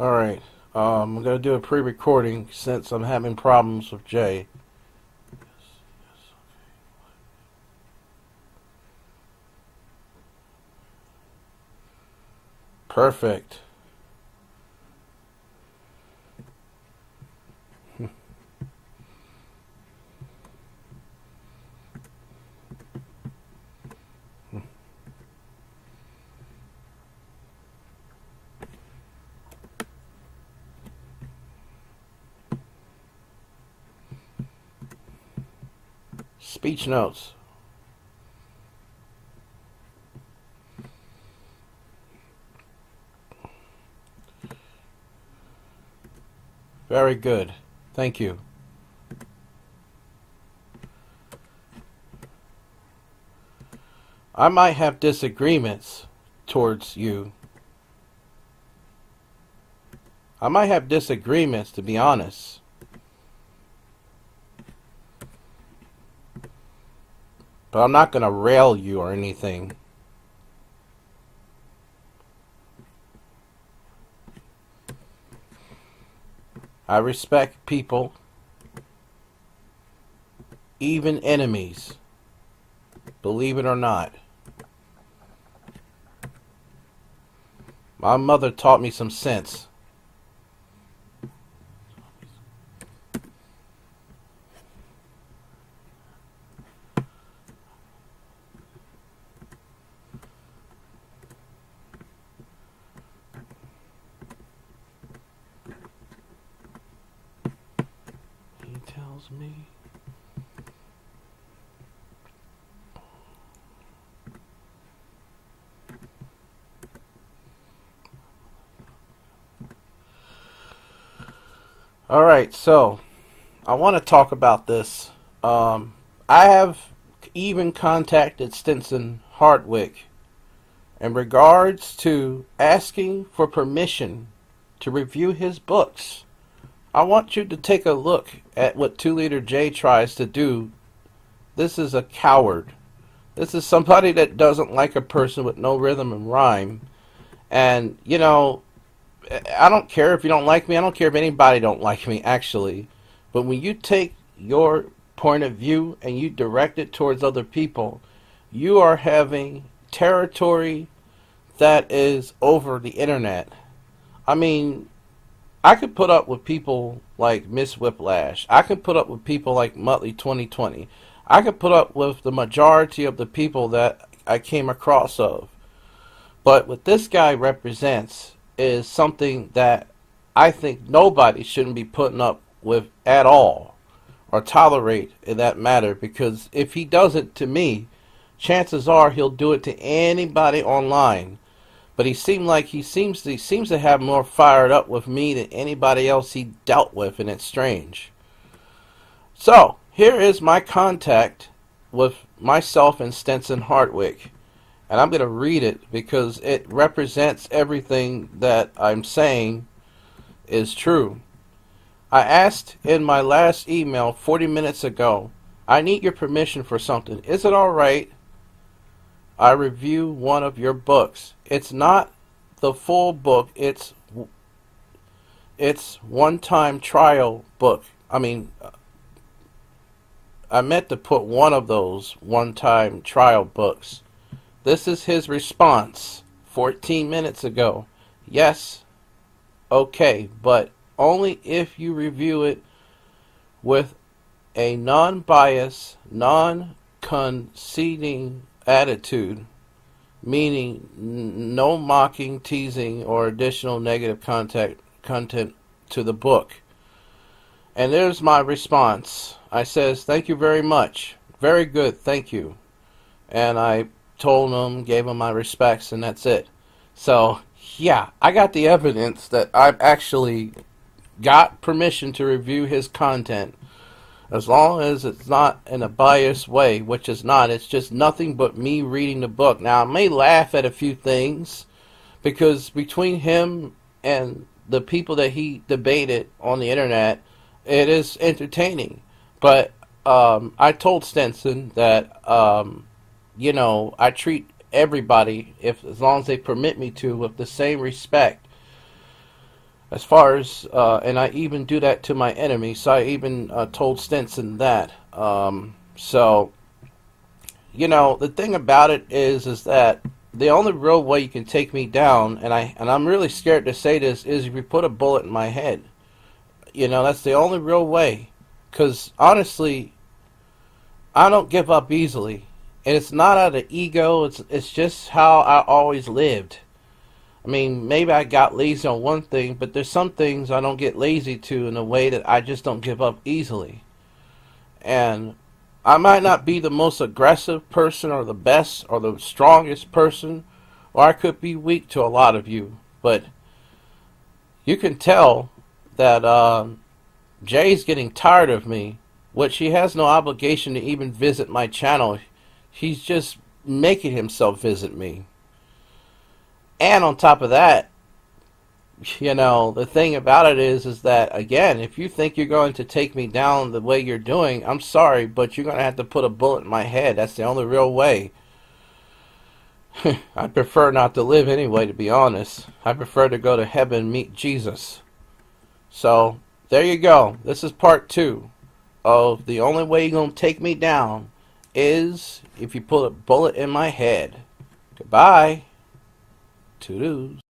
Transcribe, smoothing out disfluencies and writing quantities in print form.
Alright, I'm going to do a pre-recording since I'm having problems with Jay. Perfect. Speech notes. Very good. Thank you. I might have disagreements towards you. I might have disagreements, to be honest. But I'm not going to rail you or anything. I respect people, even enemies, believe it or not. My mother taught me some sense. He tells me. Alright, so I want to talk about this. I have even contacted Stenson Hardwick in regards to asking for permission to review his books. I want you to take a look at what 2 Liter J tries to do. This is a coward. This is somebody that doesn't like a person with no rhythm and rhyme. And, you know, I don't care if you don't like me. I don't care if anybody don't like me, actually. But when you take your point of view and you direct it towards other people, you are having territory that is over the internet. I mean, I could put up with people like Miss Whiplash. I could put up with people like Muttley 2020. I could put up with the majority of the people that I came across of. But what this guy represents is something that I think nobody shouldn't be putting up with at all or tolerate in that matter, because if he does it to me, chances are he'll do it to anybody online. But he seems to have more fired up with me than anybody else he dealt with, and it's strange. So here is my contact with myself and Stenson Hardwick. And I'm going to read it because it represents everything that I'm saying is true. I asked in my last email 40 minutes ago, I need your permission for something. Is it alright I review one of your books? It's not the full book. It's one-time trial book. I meant to put one of those one-time trial books. This is his response 14 minutes ago. Yes, okay, but only if you review it with a non-biased, non-conceding attitude, meaning no mocking, teasing, or additional negative content to the book. And there's my response. I says, thank you very much. Very good, thank you. And I told him, gave him my respects, and that's it. So, yeah, I got the evidence that I've actually got permission to review his content, as long as it's not in a biased way, which is not. It's just nothing but me reading the book. Now, I may laugh at a few things, because between him and the people that he debated on the internet, it is entertaining. But I told Stenson that I treat everybody, as long as they permit me to, with the same respect. As far as, and I even do that to my enemies. So I even told Stinson that. So, the thing about it is that the only real way you can take me down, and I'm really scared to say this, is if you put a bullet in my head. That's the only real way. Because honestly, I don't give up easily, and it's not out of ego. It's just how I always lived. I mean, maybe I got lazy on one thing, but there's some things I don't get lazy to in a way that I just don't give up easily. And I might not be the most aggressive person or the best or the strongest person, or I could be weak to a lot of you, but you can tell that Jay's getting tired of me, which she has no obligation to even visit my channel. He's just making himself visit me. And on top of that, the thing about it is that, again, if you think you're going to take me down the way you're doing, I'm sorry, but you're going to have to put a bullet in my head. That's the only real way. I prefer not to live anyway, to be honest. I prefer to go to heaven and meet Jesus. So, there you go. This is part 2 of the only way you're going to take me down is if you put a bullet in my head. Goodbye. Toodles.